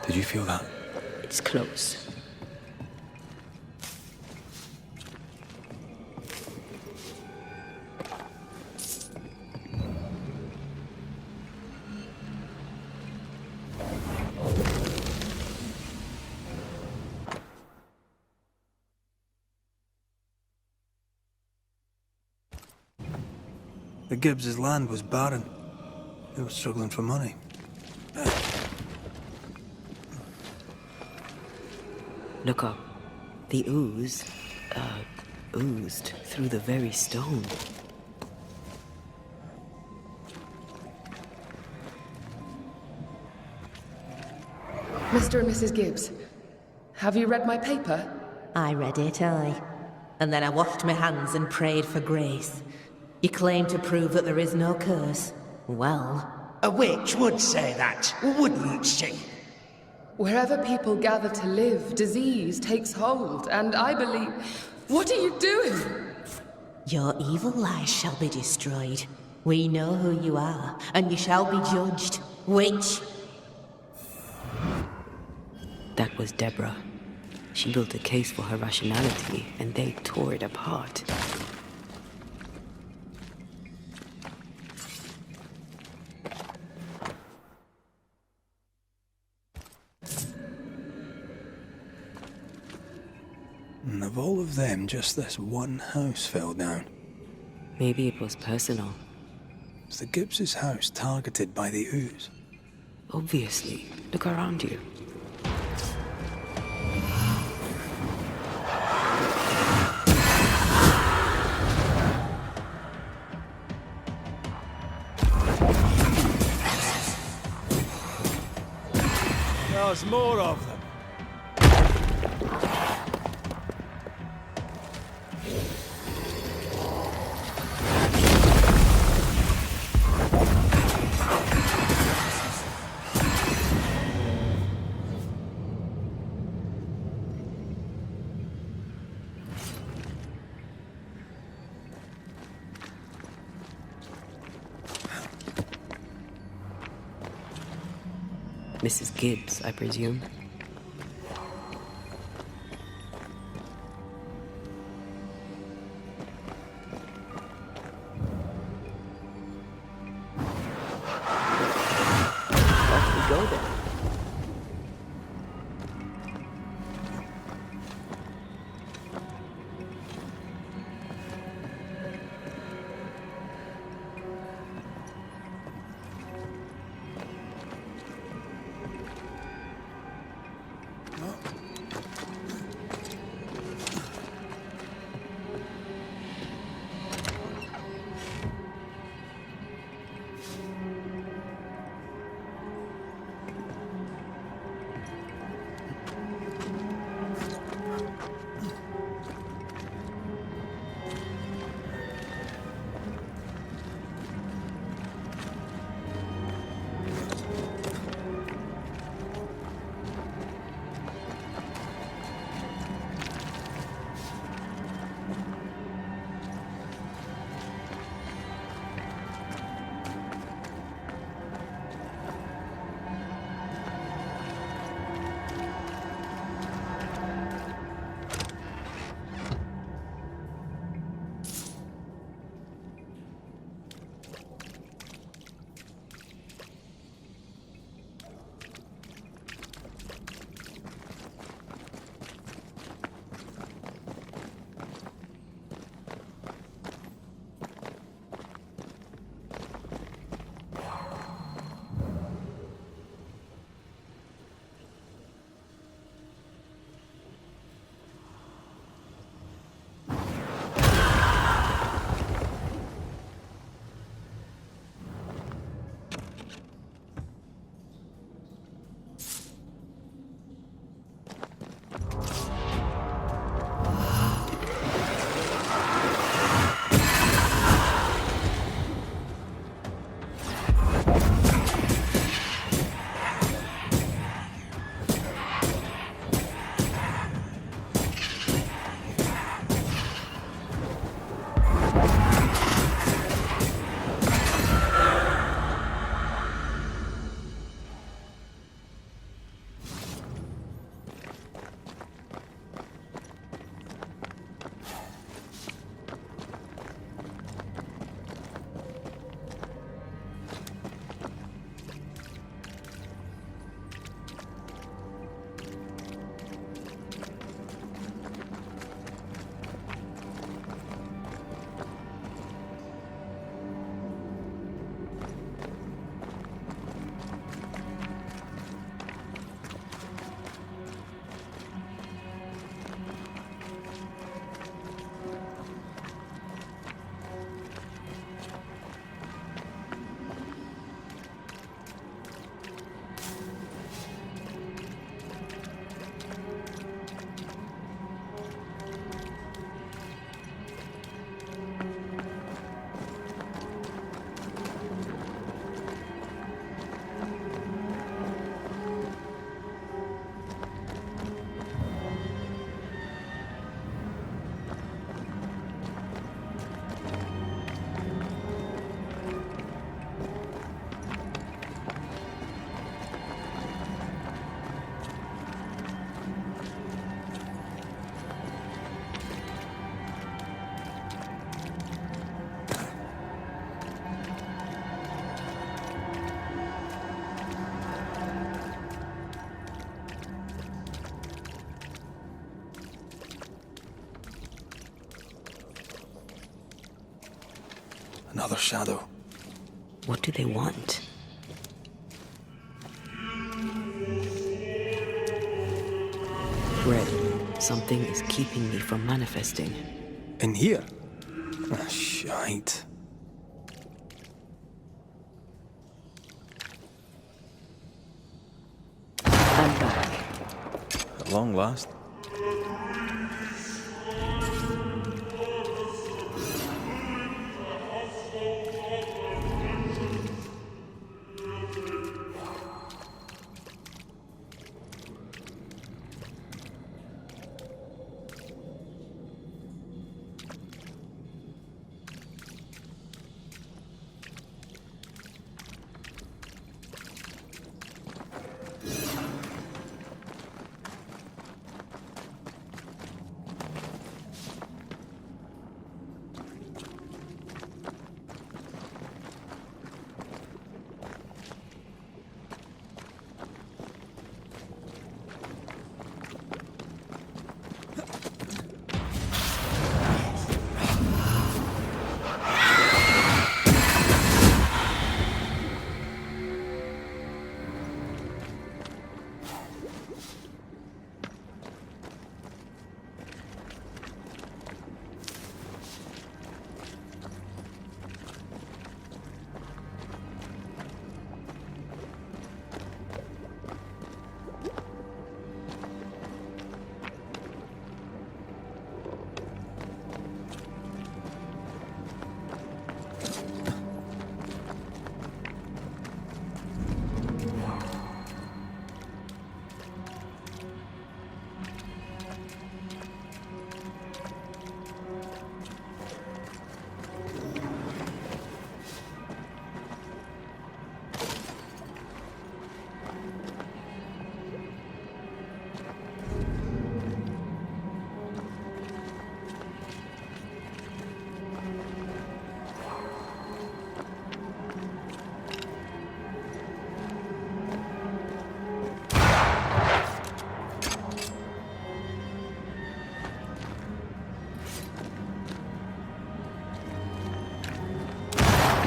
Did you feel that? It's close. The Gibbs' land was barren. They were struggling for money. Look up. The ooze, oozed through the very stone. Mr. and Mrs. Gibbs, have you read my paper? I read it, aye. And then I washed my hands and prayed for grace. You claim to prove that there is no curse. Well... A witch would say that, wouldn't she? Wherever people gather to live, disease takes hold, and I believe... What are you doing? Your evil lies shall be destroyed. We know who you are, and you shall be judged. Witch! That was Deborah. She built a case for her rationality, and they tore it apart. And of all of them, just this one house fell down. Maybe it was personal. Was the Gibbs' house targeted by the ooze? Obviously. Look around you. There's more of them. Mrs. Gibbs, I presume. Off we go then. Another shadow. What do they want? Red, something is keeping me from manifesting. In here? Ah, shite. I'm back. At long last.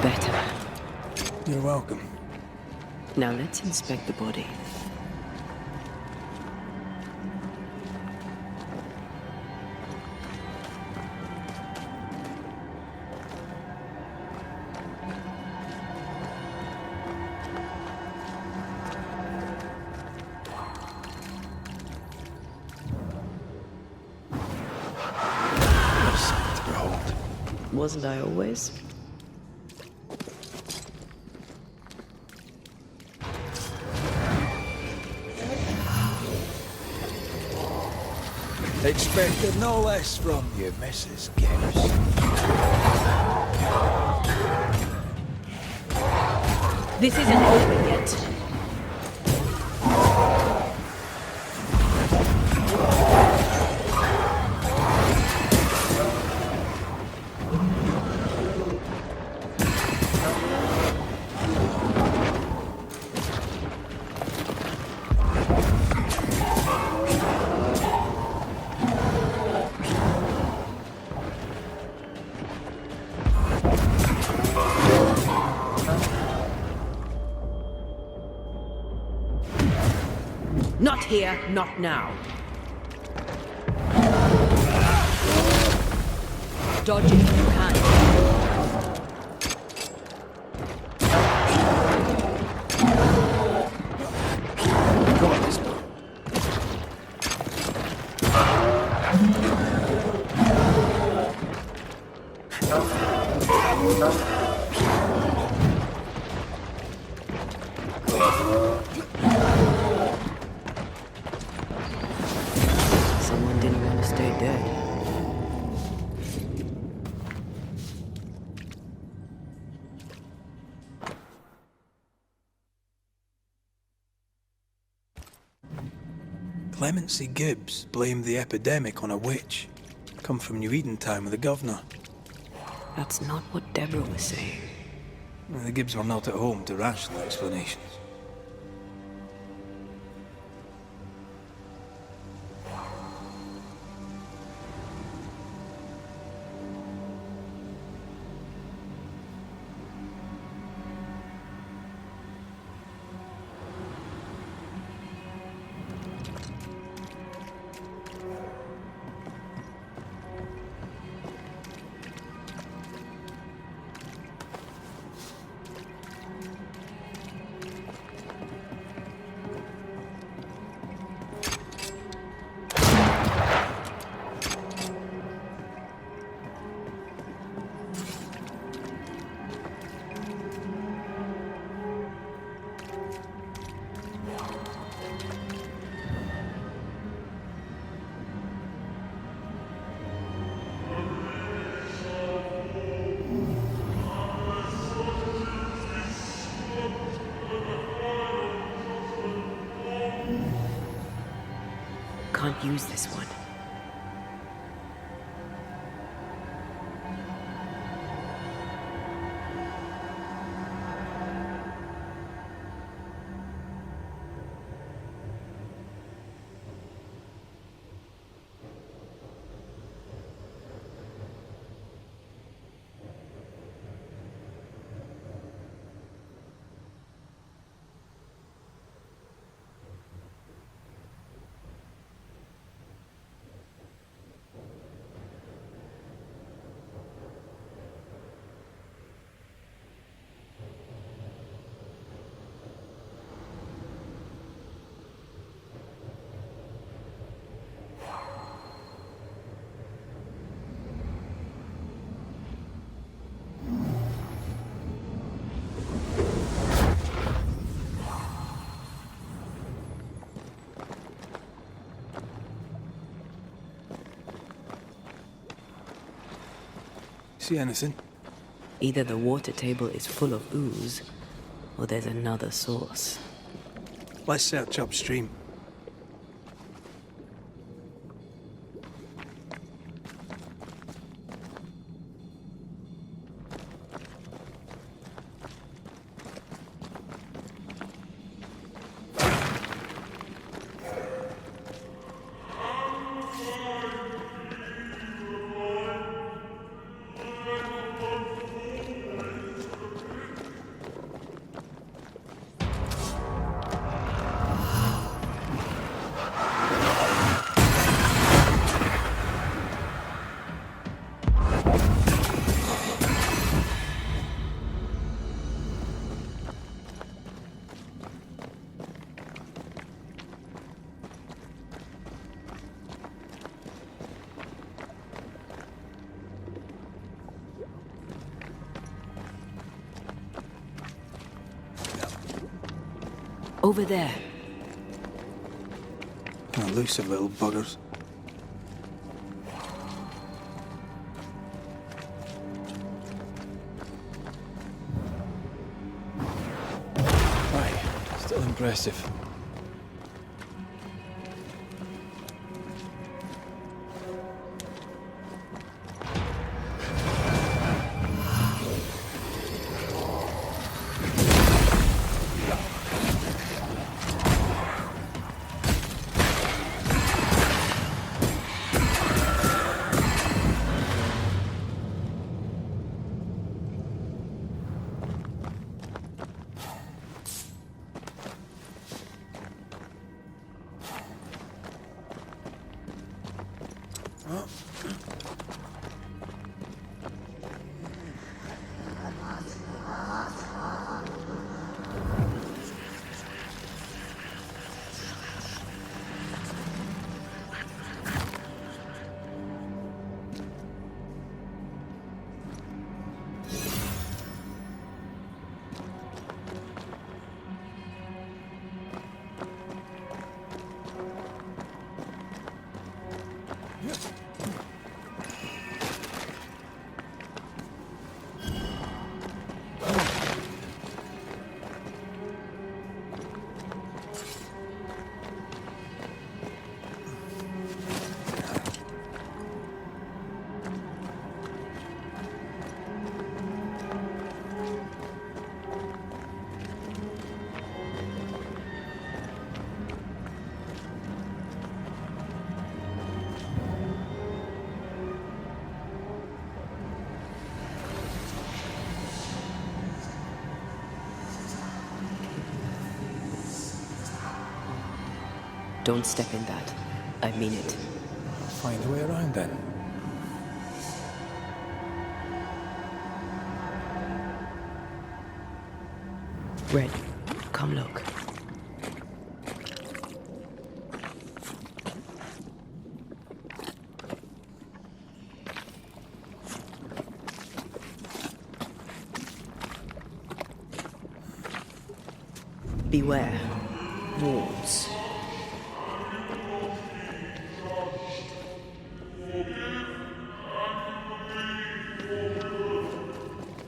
Better. You're welcome. Now let's inspect the body. What a sight to behold. Wasn't I always? Expected no less from you, Mrs. Gibbs. This isn't over yet. Not here, not now. Dodge it if you can. Go on, Whisper. Someone didn't want to stay dead. Clemency Gibbs blamed the epidemic on a witch. Come from New Edentown with the governor. That's not what Deborah was saying. The Gibbs were not at home to rational explanations. can't use this one. See anything? Either the water table is full of ooze, or there's another source. Let's search upstream. Over there. Elusive little buggers. Aye, still impressive. Don't step in that. I mean it. Find a way around then. Red, come look. Beware. Wolves.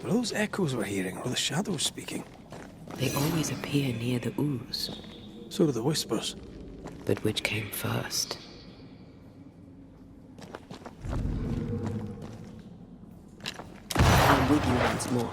Are those echoes we're hearing, or the shadows speaking? They always appear near the ooze. So do the whispers. But which came first? with you once more.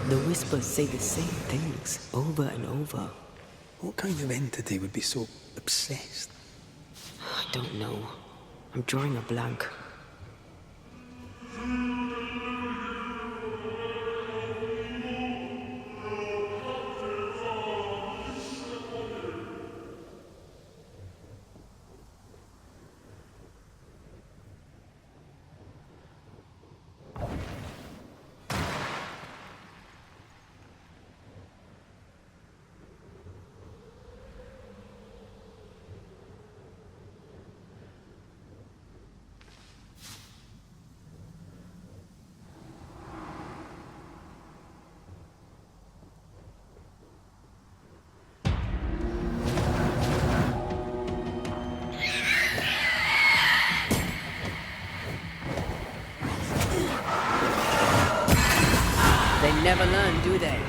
The whispers say the same things over and over. What kind of entity would be so obsessed? I don't know. I'm drawing a blank. They never learn, do they?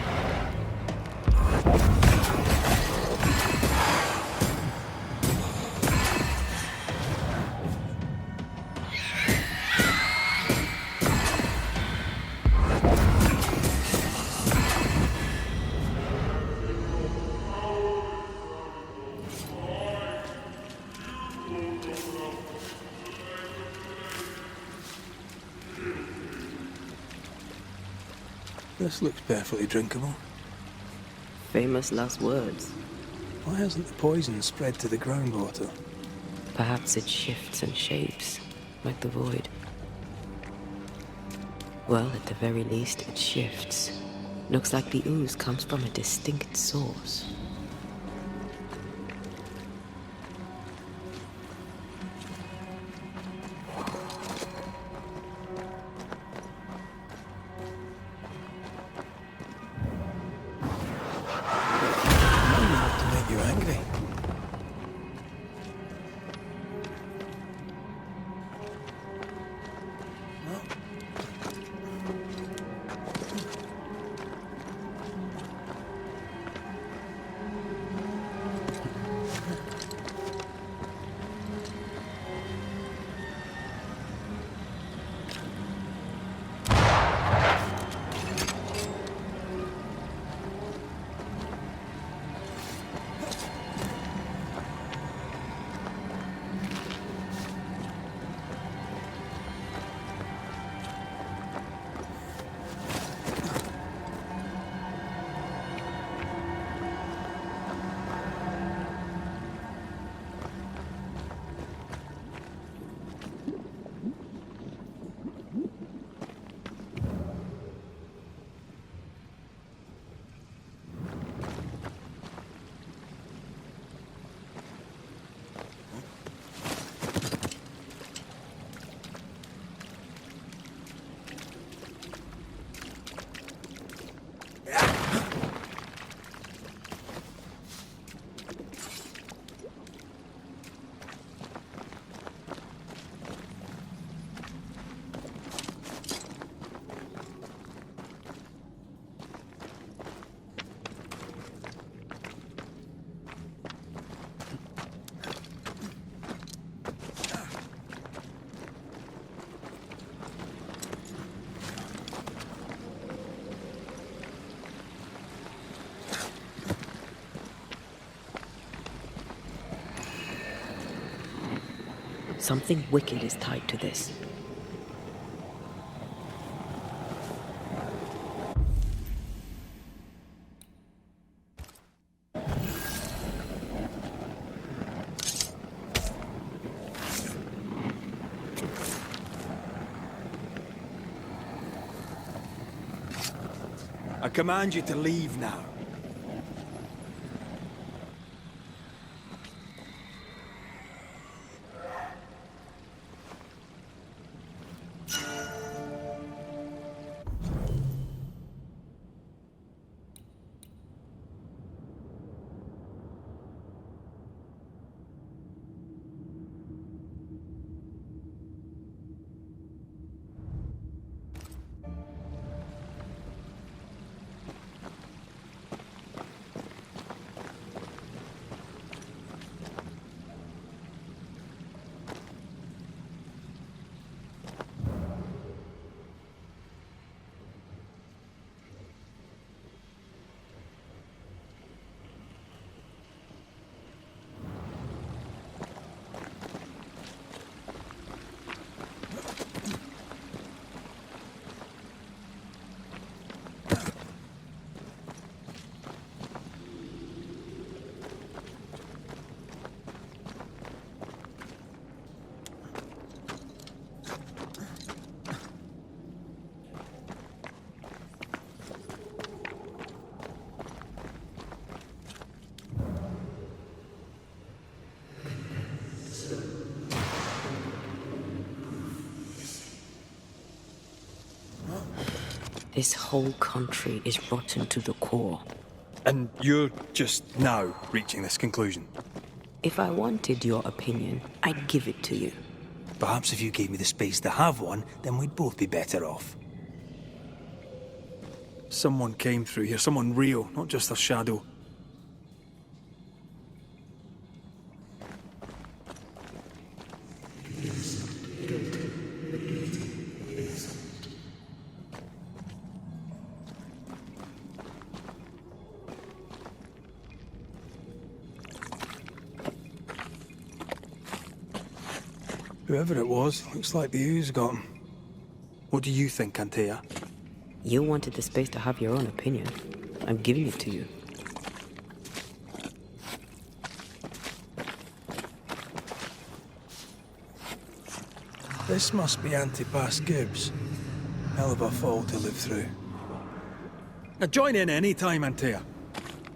This looks perfectly drinkable. Famous last words. Why hasn't the poison spread to the groundwater? Perhaps it shifts and shapes, like the void. Well, at the very least, it shifts. Looks like the ooze comes from a distinct source. Something wicked is tied to this. I command you to leave now. This whole country is rotten to the core. And you're just now reaching this conclusion? If I wanted your opinion, I'd give it to you. Perhaps if you gave me the space to have one, then we'd both be better off. Someone came through here, someone real, not just a shadow. Whoever it was, looks like the ooze got him. What do you think, Antea? You wanted the space to have your own opinion. I'm giving it to you. This must be Antipas Gibbs. Hell of a fall to live through. Now join in any time, Antea.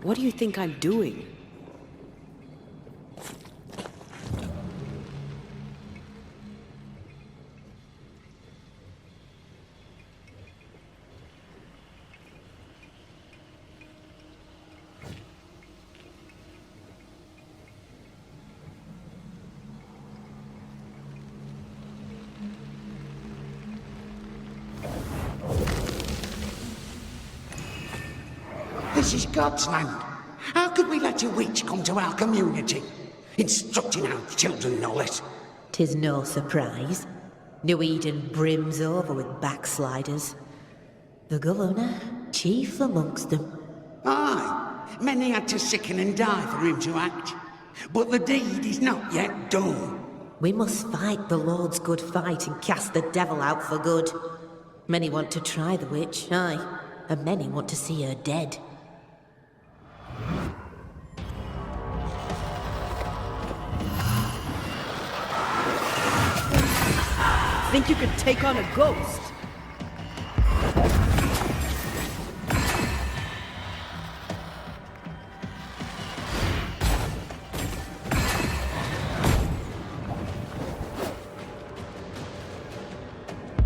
What do you think I'm doing? This is God's land. How could we let a witch come to our community? Instructing our children, no less. 'Tis no surprise. New Eden brims over with backsliders. The governor, chief amongst them. Aye, many had to sicken and die for him to act. But the deed is not yet done. We must fight the Lord's good fight and cast the devil out for good. Many want to try the witch, aye, and many want to see her dead. Think you could take on a ghost?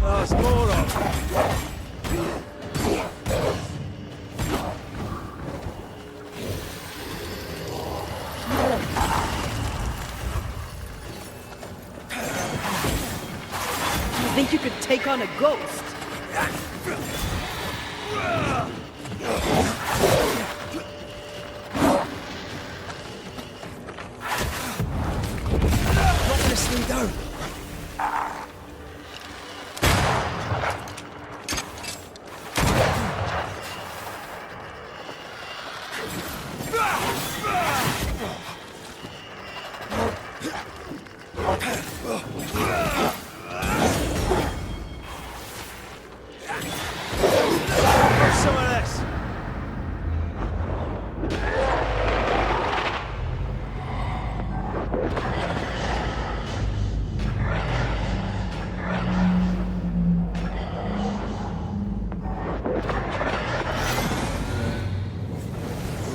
That's more of. Think you could take on a ghost? Not this thing down.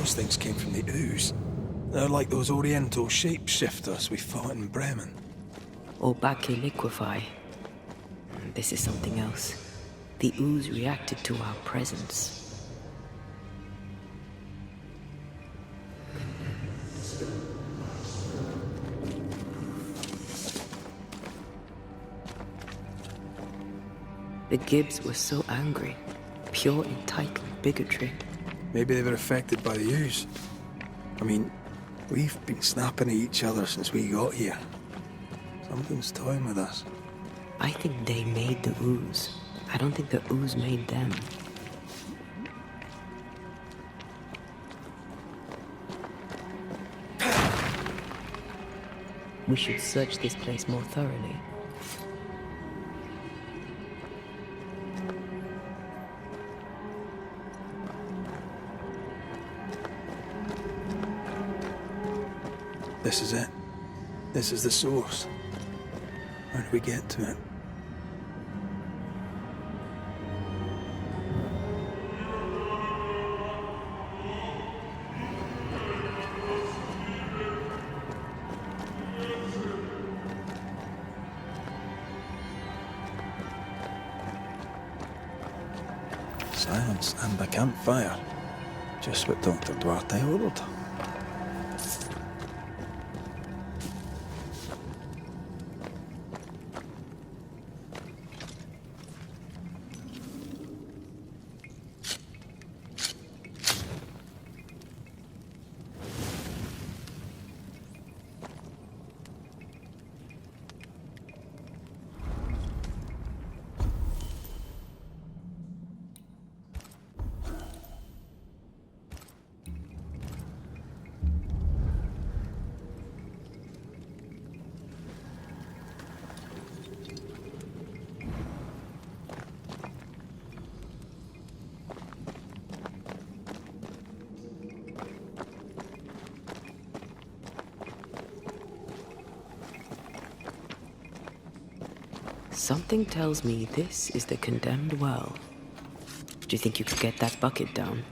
Those things came from the ooze. They're like those Oriental shapeshifters we fought in Bremen. Or Bacche liquefy. This is something else. The ooze reacted to our presence. The Gibbs were so angry. Pure entitled bigotry. Maybe they were affected by the ooze. I mean, we've been snapping at each other since we got here. Something's toying with us. I think they made the ooze. I don't think the ooze made them. We should search this place more thoroughly. This is it. This is the source. How do we get to it? Silence and a campfire. Just what Dr. Duarte ordered. Something tells me this is the condemned well. Do you think you could get that bucket down?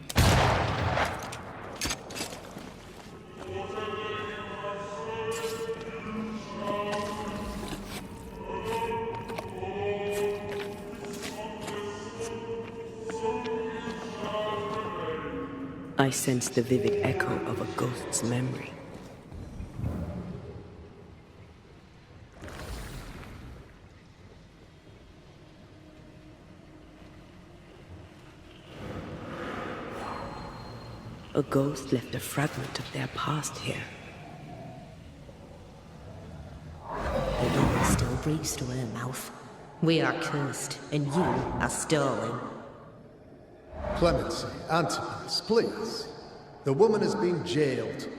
I sense the vivid echo of a ghost's memory. A ghost left a fragment of their past here. The door still breathes to her mouth. We are cursed, and you are stolen. Clemency, Antipas, please. The woman has been jailed.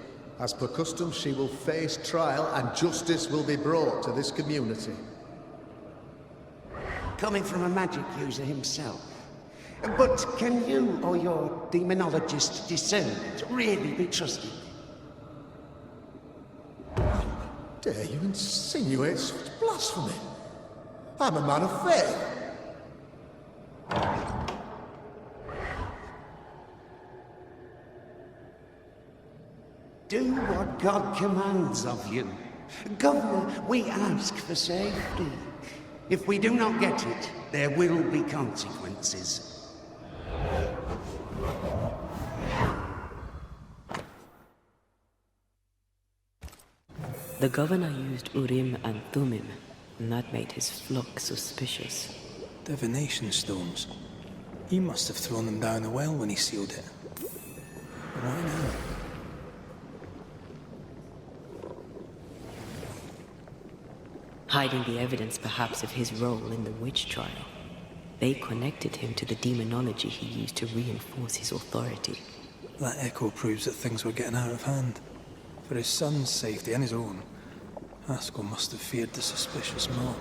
As per custom, she will face trial and justice will be brought to this community. Coming from a magic user himself. But can you or your demonologist discernment really be trusted? Dare you insinuate such blasphemy? I'm a man of faith. Do what God commands of you. Governor, we ask for safety. If we do not get it, there will be consequences. The governor used Urim and Thummim, and that made his flock suspicious. Divination stones. He must have thrown them down the well when he sealed it. Why now? Hiding the evidence, perhaps, of his role in the witch trial. They connected him to the demonology he used to reinforce his authority. That echo proves that things were getting out of hand. For his son's safety and his own, Haskell must have feared the suspicious mob.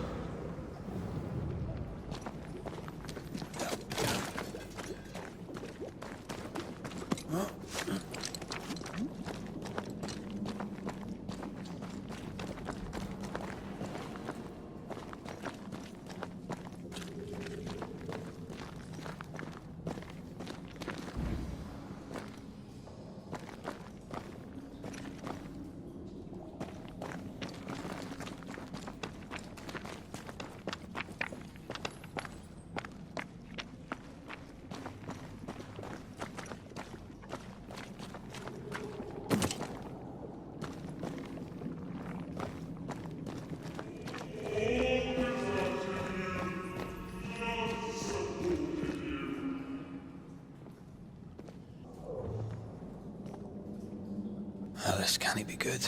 Oh, this can't be good.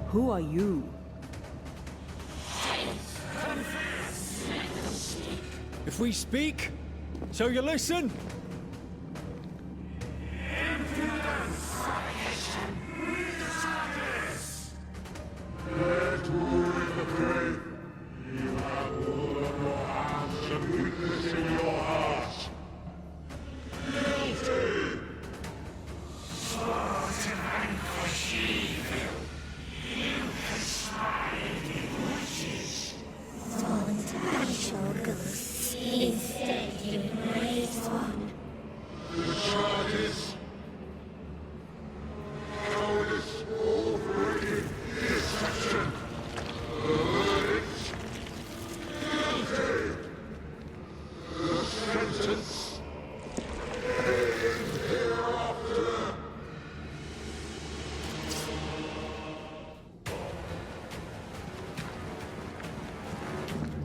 Who are you? If we speak, so you listen?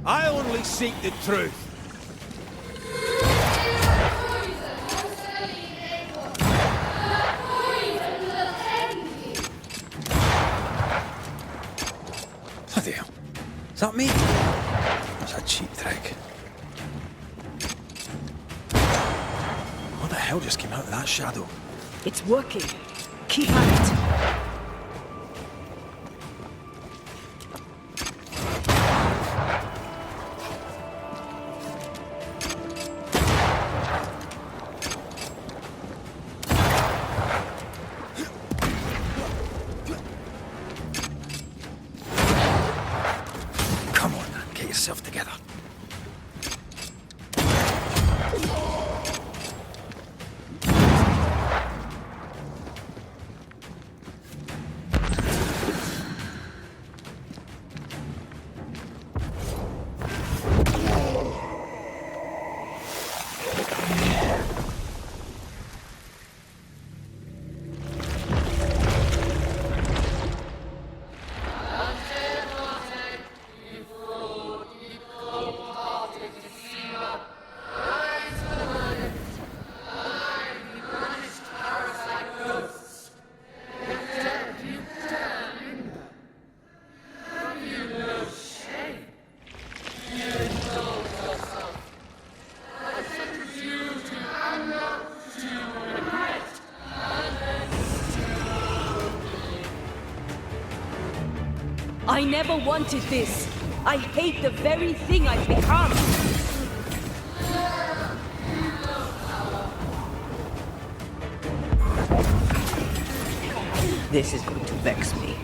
I only seek the truth. Bloody hell. Is that me? That's a cheap trick. What the hell just came out of that shadow? It's working. Keep at it. Come on, man. Get yourself together. I never wanted this. I hate the very thing I've become. This is going to vex me.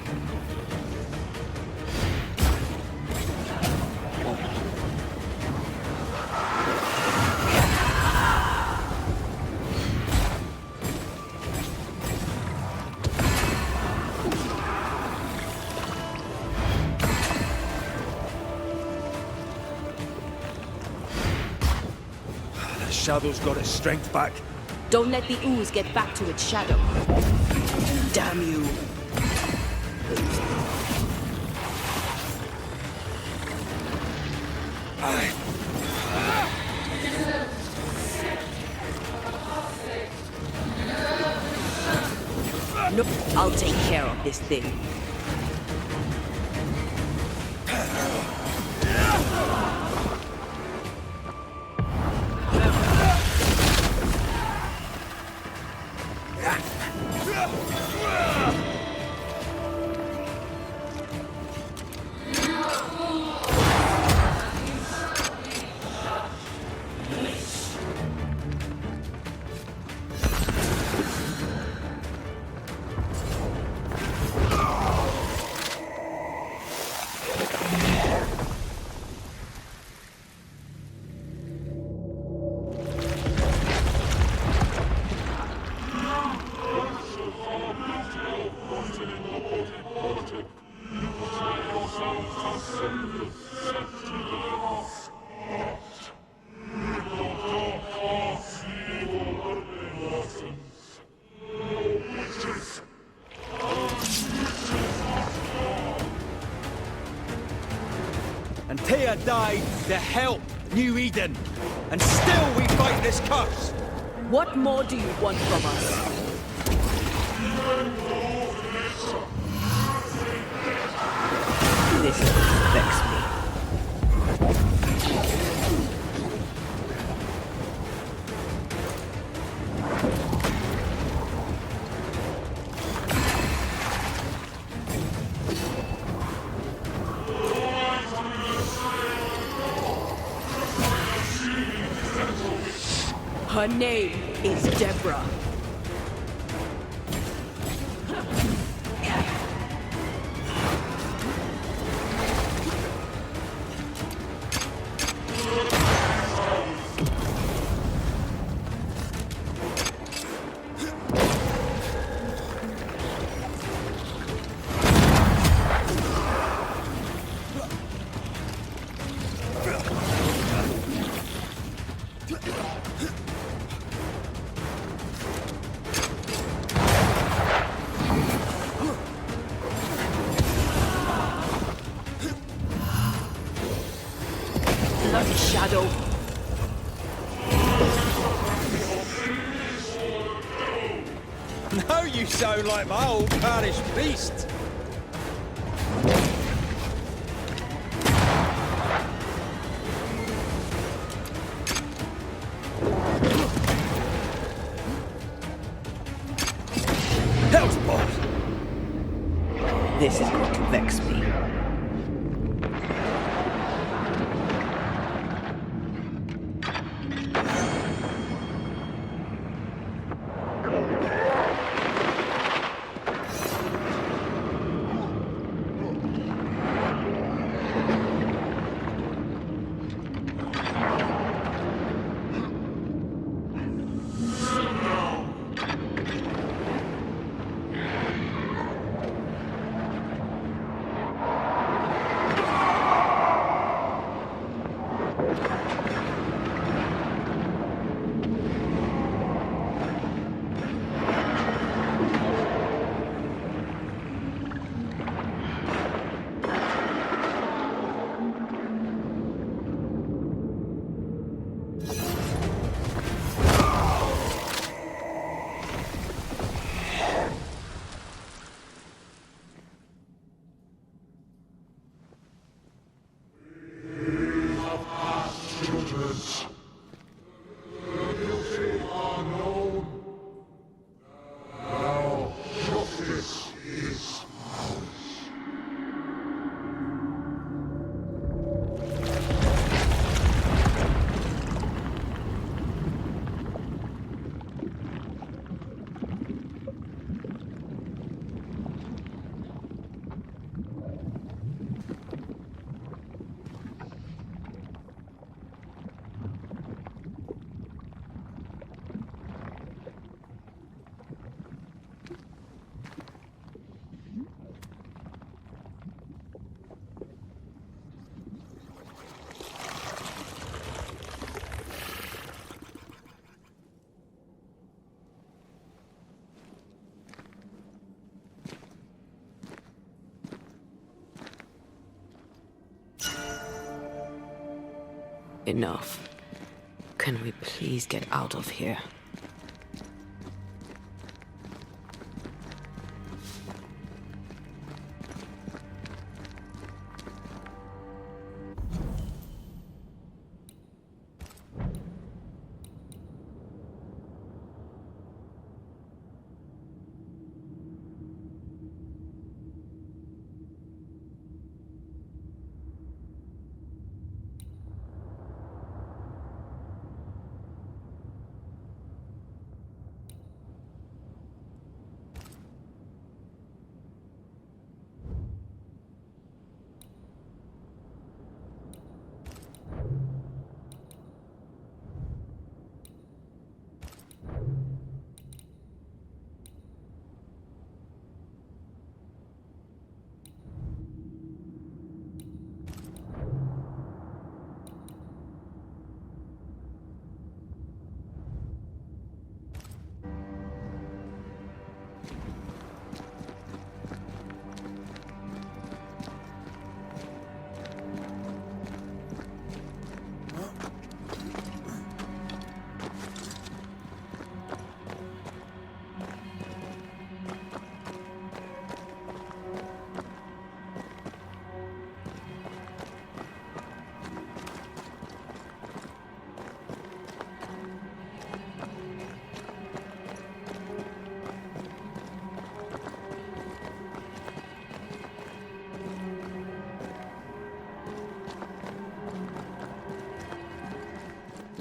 Shadow's got its strength back. Don't let the ooze get back to its shadow. Damn you. No, I'll take care of this thing. Messiah died to help New Eden, and still we fight this curse. What more do you want from us? This vexes me. Her name is Deborah. Bloody shadow. Now you sound like my old parish priest. Hell's balls! This is going to vex me. Enough. Can we please get out of here?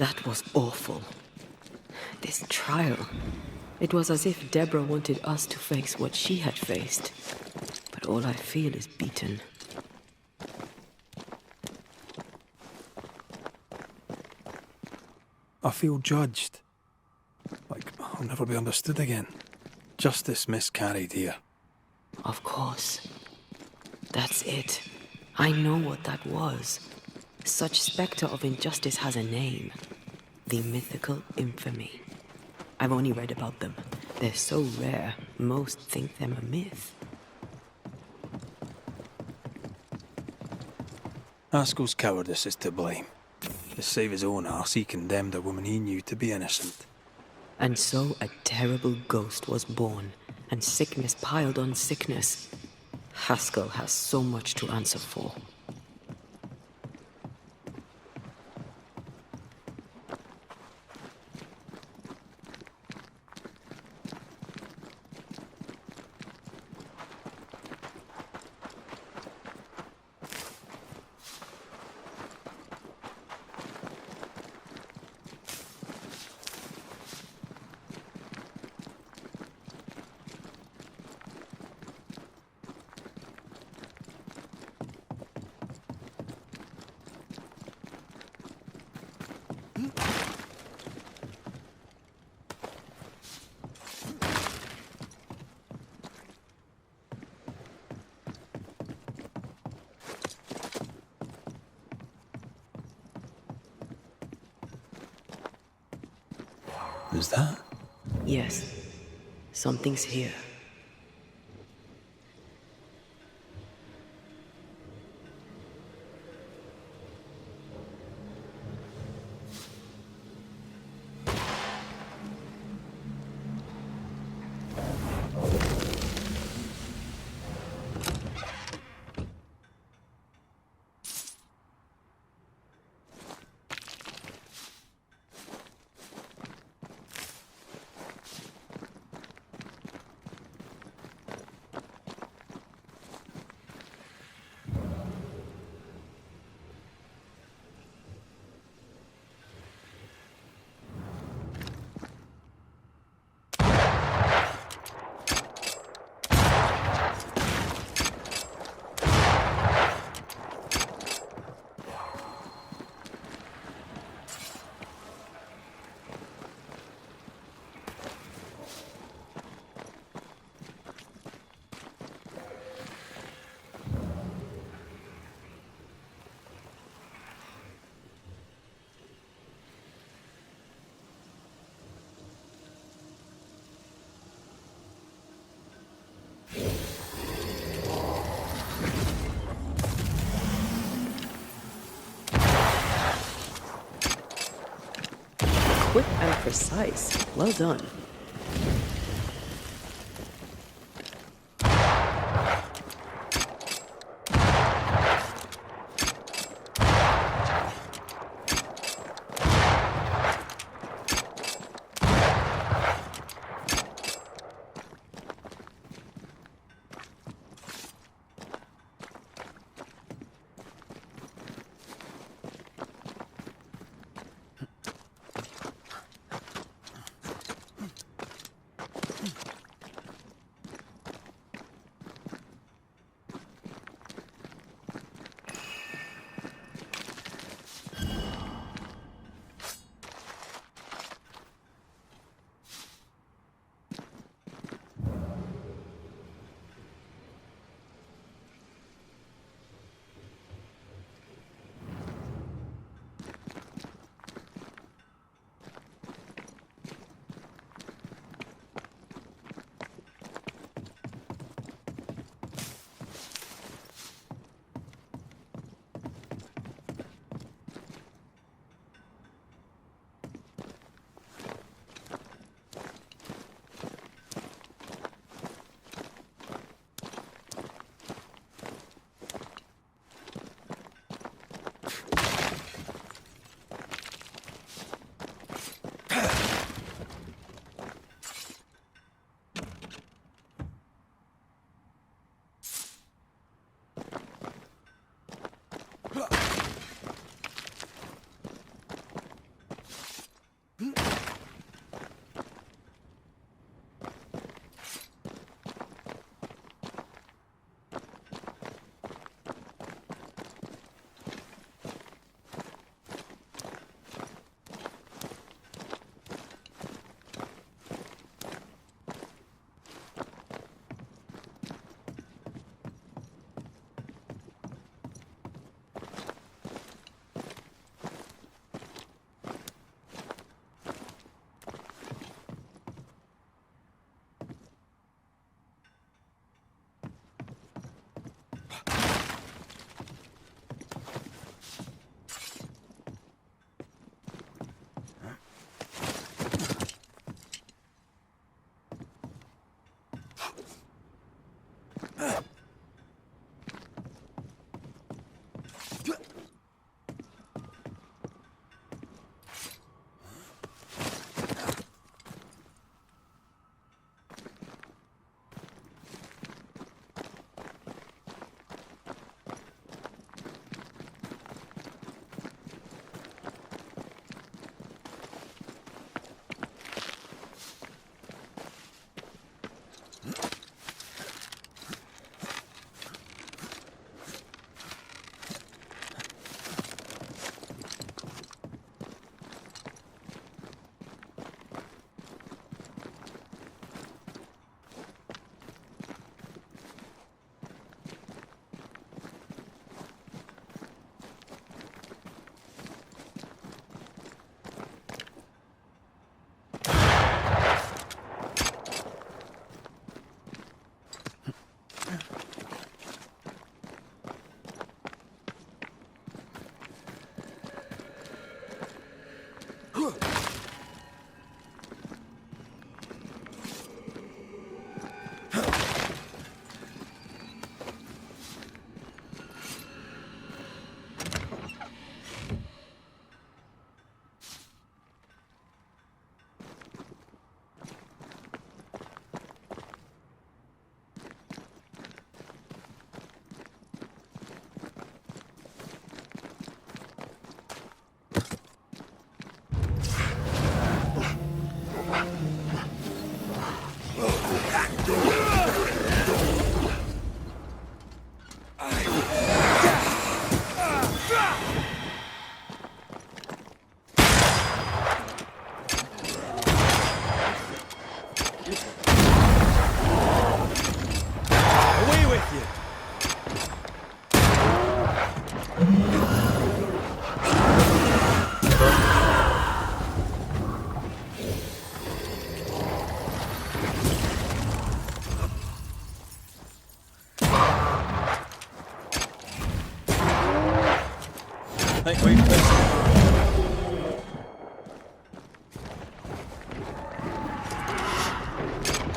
That was awful. This trial. It was as if Deborah wanted us to face what she had faced. But all I feel is beaten. I feel judged. Like I'll never be understood again. Justice miscarried here. Of course. That's it. I know what that was. Such spectre of injustice has a name. The mythical infamy. I've only read about them. They're so rare, most think them a myth. Haskell's cowardice is to blame. To save his own arse, he condemned a woman he knew to be innocent. And so a terrible ghost was born, and sickness piled on sickness. Haskell has so much to answer for. Is that? Yes, something's here. Quick and precise. Well done.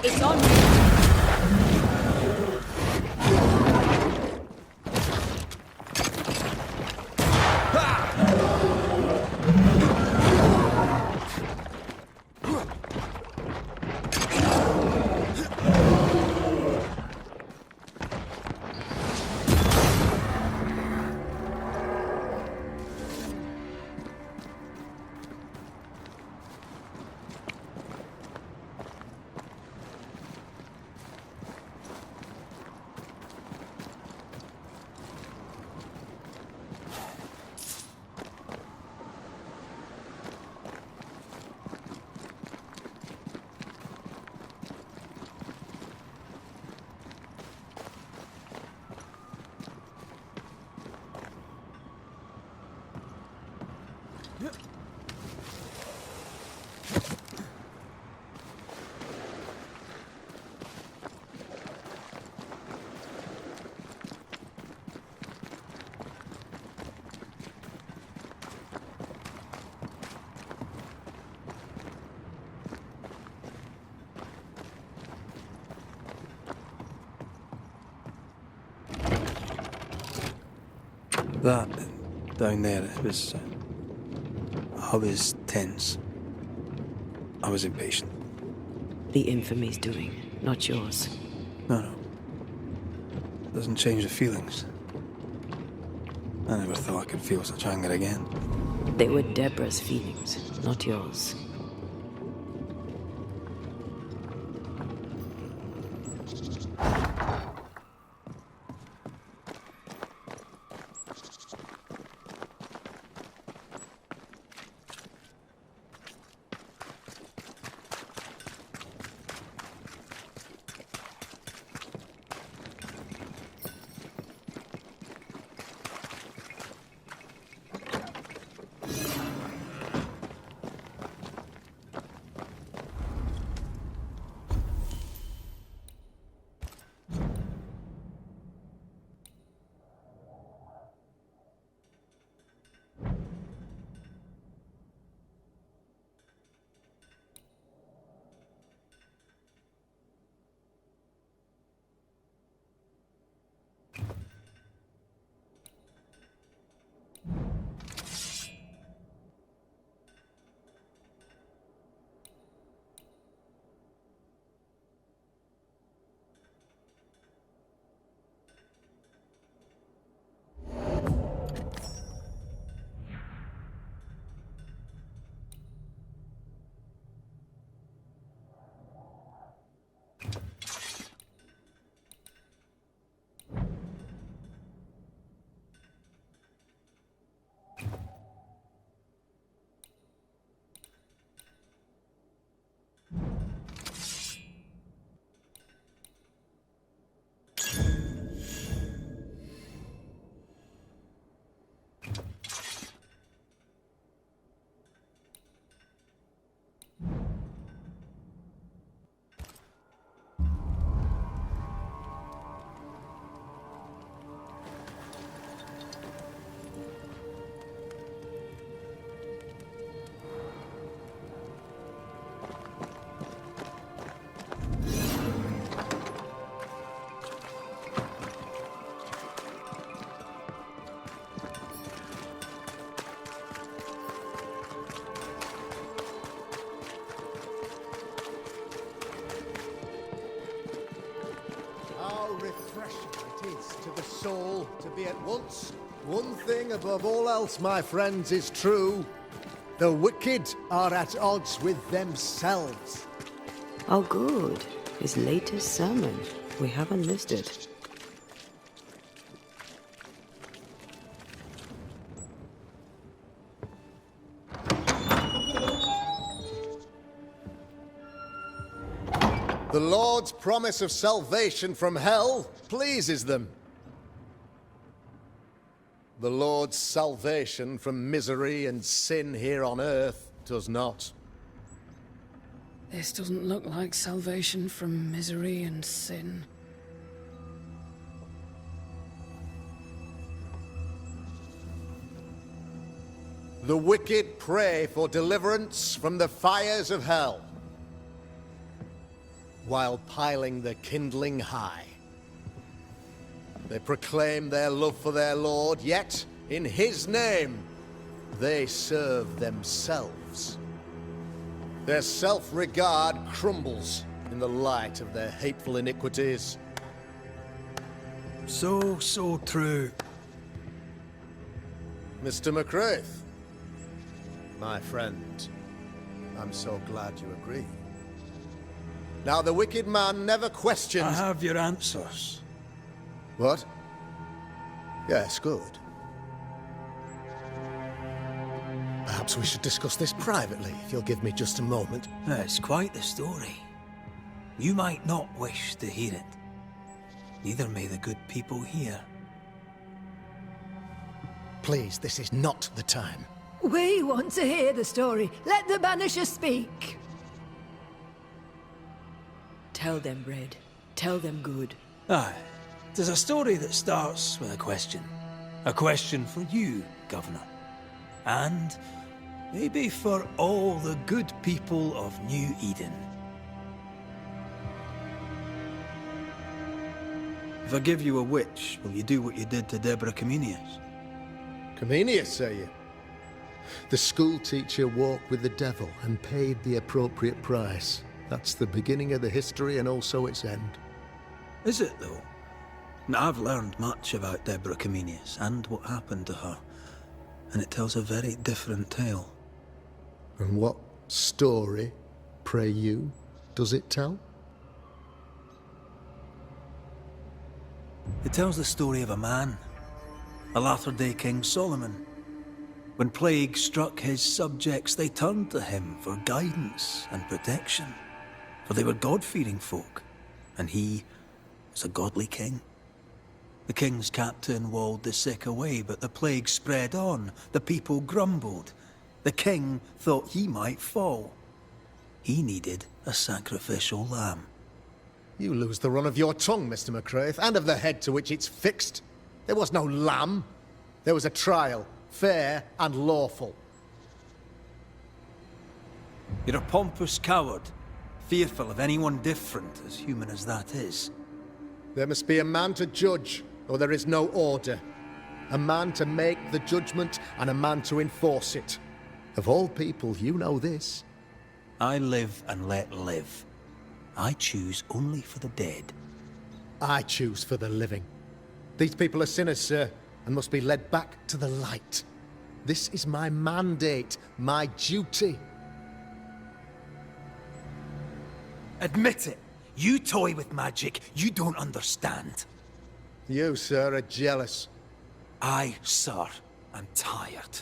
It's on me. That down there, it was. I was tense. I was impatient. The infamy's doing, not yours. No. Doesn't change the feelings. I never thought I could feel such anger again. They were Deborah's feelings, not yours. pressure it is to the soul to be at once. One thing above all else, my friends, is true. The wicked are at odds with themselves. Oh, good. His latest sermon. We haven't missed it. The Lord's promise of salvation from hell pleases them. The Lord's salvation from misery and sin here on earth does not. This doesn't look like salvation from misery and sin. The wicked pray for deliverance from the fires of hell, while piling the kindling high. They proclaim their love for their Lord, yet, in His name, they serve themselves. Their self-regard crumbles in the light of their hateful iniquities. So true. Mr. McCraith, my friend, I'm so glad you agree. Now, the wicked man never questions... I have your answers. What? Yes, good. Perhaps we should discuss this privately, if you'll give me just a moment. It's quite the story. You might not wish to hear it. Neither may the good people here. Please, this is not the time. We want to hear the story. Let the Banishers speak. Tell them, Red. Tell them good. Aye. There's a story that starts with a question. A question for you, Governor. And maybe for all the good people of New Eden. If I give you a witch, will you do what you did to Deborah Comenius? Comenius, say you? The school teacher walked with the devil and paid the appropriate price. That's the beginning of the history and also its end. Is it, though? Now, I've learned much about Deborah Comenius and what happened to her, and it tells a very different tale. And what story, pray you, does it tell? It tells the story of a man, a latter-day King Solomon. When plague struck his subjects, they turned to him for guidance and protection, for they were God-fearing folk, and he was a godly king. The king's captain walled the sick away, but the plague spread on. The people grumbled. The king thought he might fall. He needed a sacrificial lamb. You lose the run of your tongue, Mr. McCraith, and of the head to which it's fixed. There was no lamb. There was a trial, fair and lawful. You're a pompous coward, fearful of anyone different, as human as that is. There must be a man to judge, or there is no order. A man to make the judgment, and a man to enforce it. Of all people, you know this. I live and let live. I choose only for the dead. I choose for the living. These people are sinners, sir, and must be led back to the light. This is my mandate, my duty. Admit it. You toy with magic you don't understand. You, sir, are jealous. I, sir, am tired.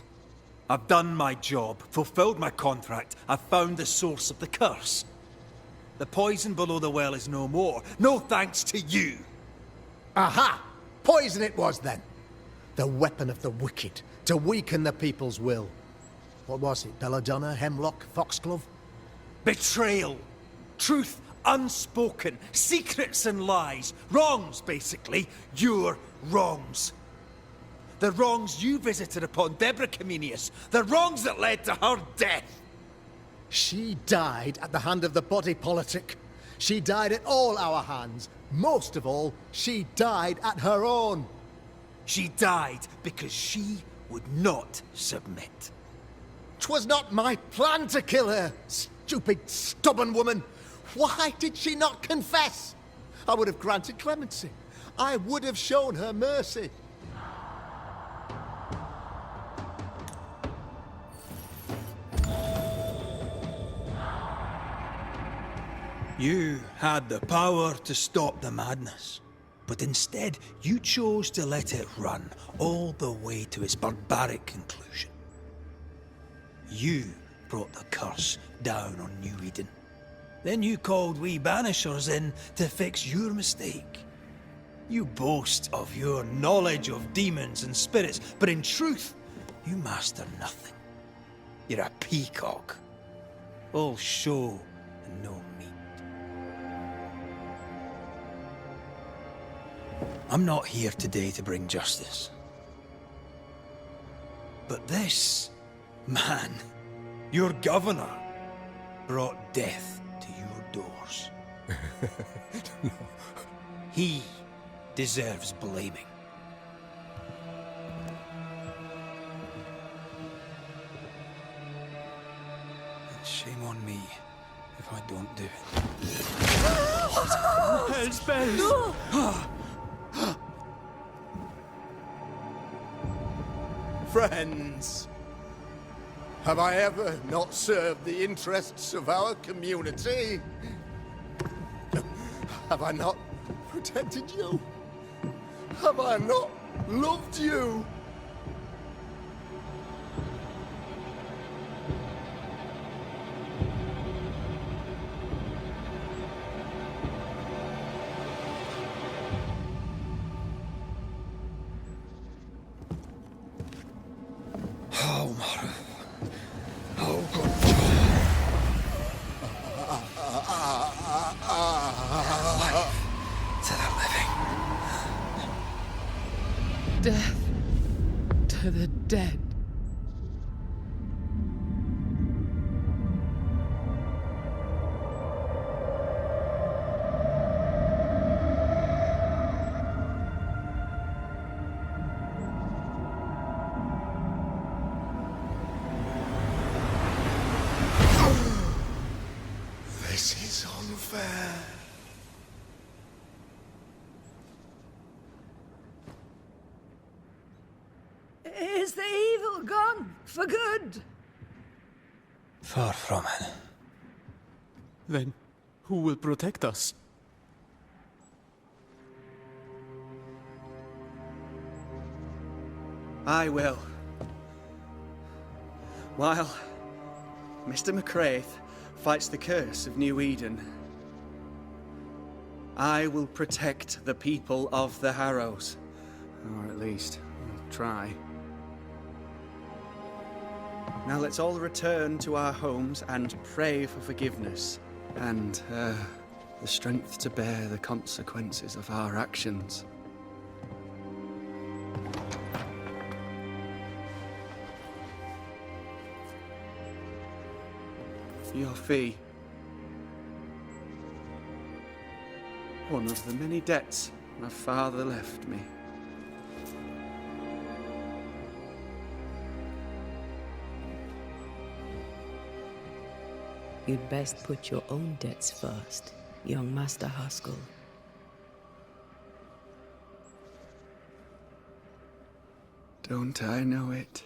I've done my job, fulfilled my contract, I've found the source of the curse. The poison below the well is no more, no thanks to you. Aha! Poison it was, then. The weapon of the wicked, to weaken the people's will. What was it, belladonna, hemlock, foxglove? Betrayal. Truth unspoken. Secrets and lies. Wrongs, basically. Your wrongs. The wrongs you visited upon Deborah Comenius. The wrongs that led to her death. She died at the hand of the body politic. She died at all our hands. Most of all, she died at her own. She died because she would not submit. 'Twas not my plan to kill her, stupid, stubborn woman. Why did she not confess? I would have granted clemency. I would have shown her mercy. You had the power to stop the madness, but instead you chose to let it run all the way to its barbaric conclusion. You brought the curse down on New Eden. Then you called we Banishers in to fix your mistake. You boast of your knowledge of demons and spirits, but in truth, you master nothing. You're a peacock. All show and no meat. I'm not here today to bring justice. But this man, your governor, brought death to your doors. He deserves blaming. And shame on me if I don't do it. Hell's bells! Friends, have I ever not served the interests of our community? Have I not protected you? Have I not loved you? Death to the dead. This is unfair. Is the evil gone for good? Far from it. Then who will protect us? I will. While Mr. McCraith fights the curse of New Eden, I will protect the people of the Harrows. Or at least, try. Now let's all return to our homes and pray for forgiveness and the strength to bear the consequences of our actions. Your fee. One of the many debts my father left me. You'd best put your own debts first, young Master Haskell. Don't I know it?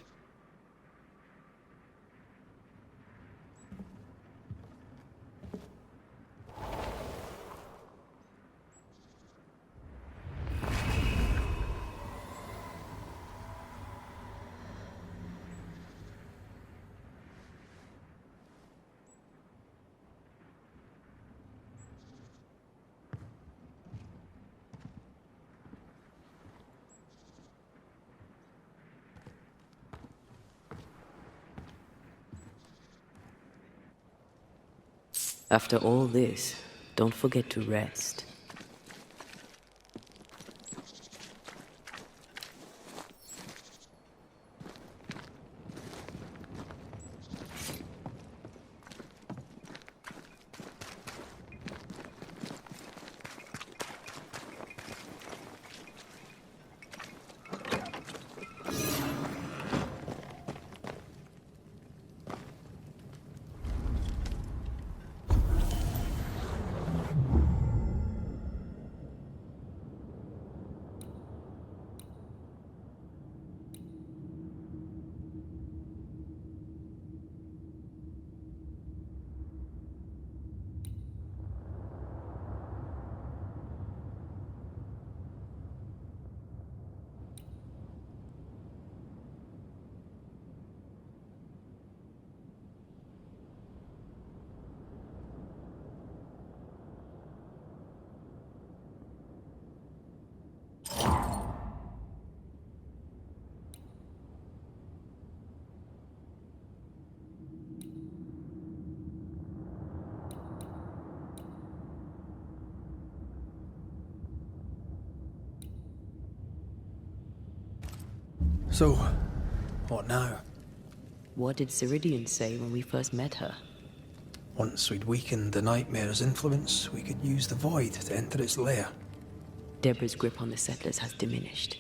After all this, don't forget to rest. So, what now? What did Ceridian say when we first met her? Once we'd weakened the nightmare's influence, we could use the void to enter its lair. Deborah's grip on the settlers has diminished.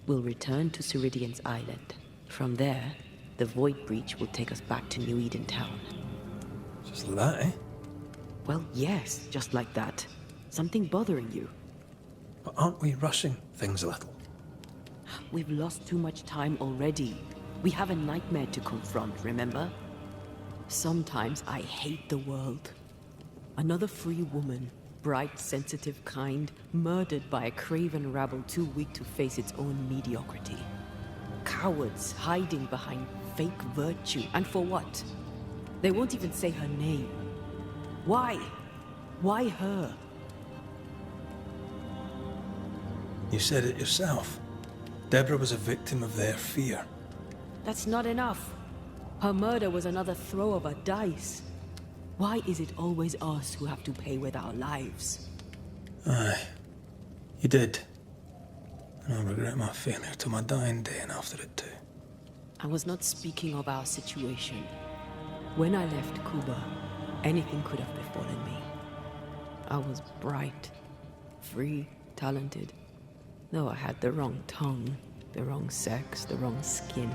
We'll return to Ceridian's island. From there, the void breach will take us back to New Eden Town. Just like that, eh? Well, yes, just like that. Something bothering you. But aren't we rushing things a little? We've lost too much time already. We have a nightmare to confront, remember? Sometimes I hate the world. Another free woman, bright, sensitive, kind, murdered by a craven rabble too weak to face its own mediocrity. Cowards hiding behind fake virtue, and for what? They won't even say her name. Why? Why her? You said it yourself. Deborah was a victim of their fear. That's not enough. Her murder was another throw of a dice. Why is it always us who have to pay with our lives? Aye. You did. And I'll regret my failure till my dying day and after it too. I was not speaking of our situation. When I left Cuba, anything could have befallen me. I was bright, free, talented. Though I had the wrong tongue, the wrong sex, the wrong skin.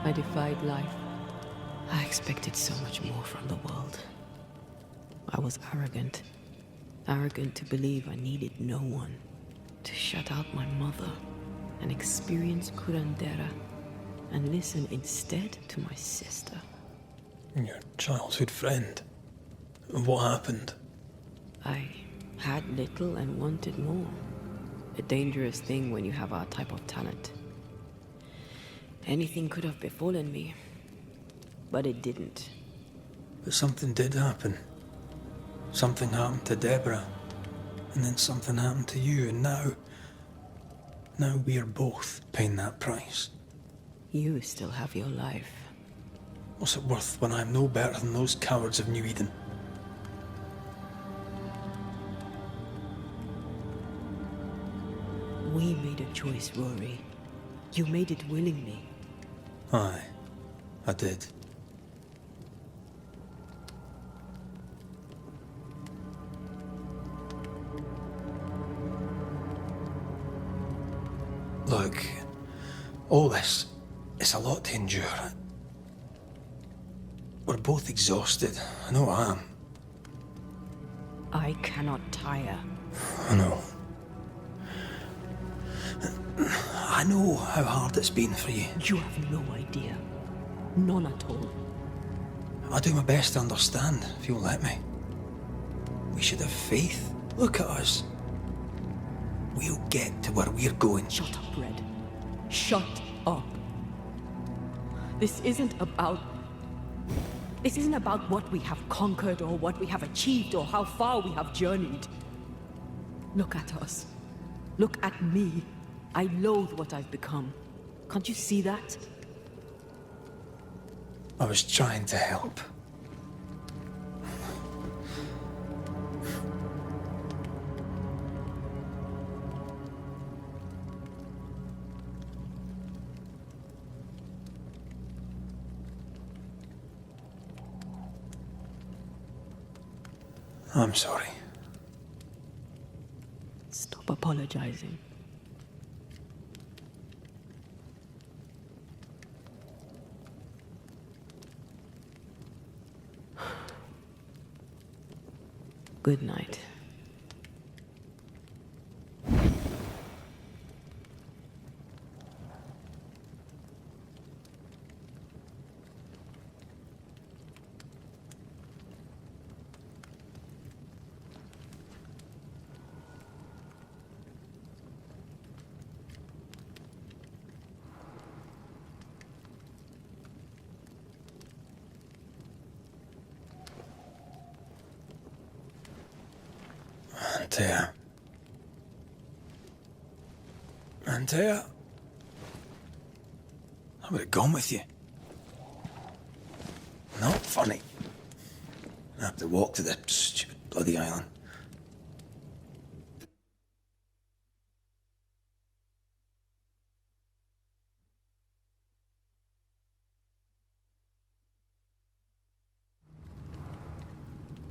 I defied life. I expected so much more from the world. I was arrogant. Arrogant to believe I needed no one. To shut out my mother and experience curandera and listen instead to my sister. Your childhood friend. And what happened? I had little and wanted more. A dangerous thing when you have our type of talent. Anything could have befallen me, but it didn't. But something did happen. Something happened to Deborah, and then something happened to you, and now we're both paying that price. You still have your life. What's it worth when I'm no better than those cowards of New Eden? We made a choice, Rory. You made it willingly. Aye, I did. Look, all this, it's a lot to endure. We're both exhausted. I know I am. I cannot tire. I know. I know how hard it's been for you. You have no idea. None at all. I'll do my best to understand, if you'll let me. We should have faith. Look at us. We'll get to where we're going. Shut up, Red. Shut up. This isn't about what we have conquered or what we have achieved or how far we have journeyed. Look at us. Look at me. I loathe what I've become. Can't you see that? I was trying to help. I'm sorry. Stop apologizing. Good night. Antea. I would have gone with you. Not funny. I have to walk to the stupid bloody island.